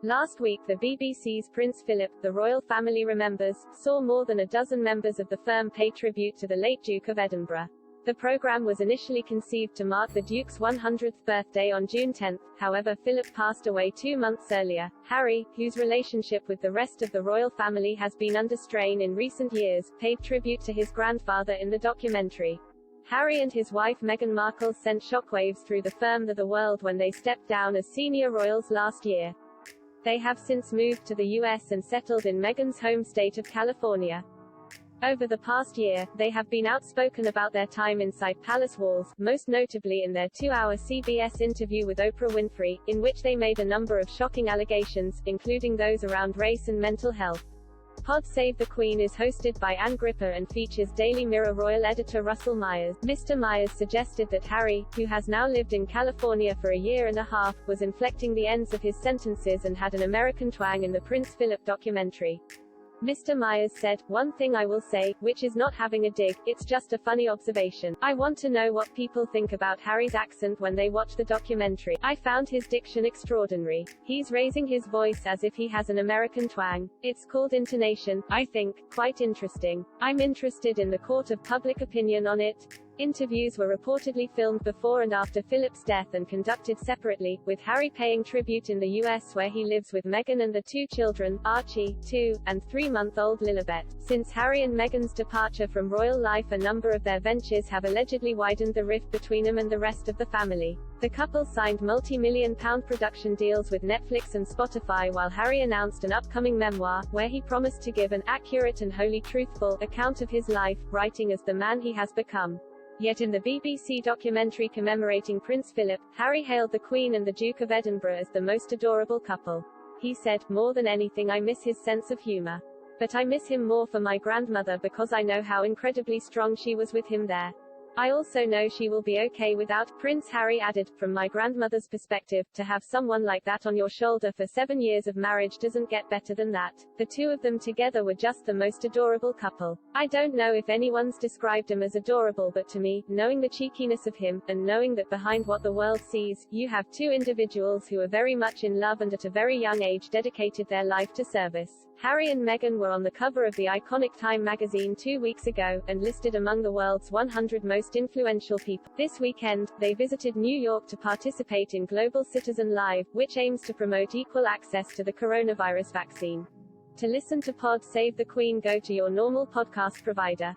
Last week the BBC's Prince Philip, the royal family remembers, saw more than a dozen members of the firm pay tribute to the late Duke of Edinburgh. The programme was initially conceived to mark the Duke's 100th birthday on June 10, however Philip passed away 2 months earlier. Harry, whose relationship with the rest of the royal family has been under strain in recent years, paid tribute to his grandfather in the documentary. Harry and his wife Meghan Markle sent shockwaves through the firm of the world when they stepped down as senior royals last year. They have since moved to the US and settled in Meghan's home state of California. Over the past year, they have been outspoken about their time inside palace walls, most notably in their 2-hour CBS interview with Oprah Winfrey, in which they made a number of shocking allegations, including those around race and mental health. Pod Save the Queen is hosted by Ann Gripper and features Daily Mirror royal editor Russell Myers. Mr. Myers suggested that Harry, who has now lived in California for a year and a half, was inflecting the ends of his sentences and had an American twang in the Prince Philip documentary. Mr. Myers said, "One thing I will say, which is not having a dig, it's just a funny observation. I want to know what people think about Harry's accent when they watch the documentary. I found his diction extraordinary. He's raising his voice as if he has an American twang. It's called intonation, I think. Quite interesting. I'm interested in the court of public opinion on it." Interviews were reportedly filmed before and after Philip's death and conducted separately, with Harry paying tribute in the US where he lives with Meghan and the 2 children, Archie, 2, and 3-month-old Lilibet. Since Harry and Meghan's departure from royal life, a number of their ventures have allegedly widened the rift between them and the rest of the family. The couple signed multi-million-pound production deals with Netflix and Spotify, while Harry announced an upcoming memoir, where he promised to give an accurate and wholly truthful account of his life, writing as the man he has become. Yet in the BBC documentary commemorating Prince Philip, Harry hailed the Queen and the Duke of Edinburgh as the most adorable couple. He said, "More than anything I miss his sense of humour. But I miss him more for my grandmother because I know how incredibly strong she was with him there. I also know she will be okay without." Prince Harry added, "From my grandmother's perspective, to have someone like that on your shoulder for 7 years of marriage doesn't get better than that. The 2 of them together were just the most adorable couple. I don't know if anyone's described him as adorable, but to me, knowing the cheekiness of him, and knowing that behind what the world sees, you have 2 individuals who are very much in love and at a very young age dedicated their life to service." Harry and Meghan were on the cover of the iconic Time magazine 2 weeks ago, and listed among the world's 100 most influential people. This weekend, they visited New York to participate in Global Citizen Live, which aims to promote equal access to the coronavirus vaccine. To listen to Pod Save the Queen, go to your normal podcast provider.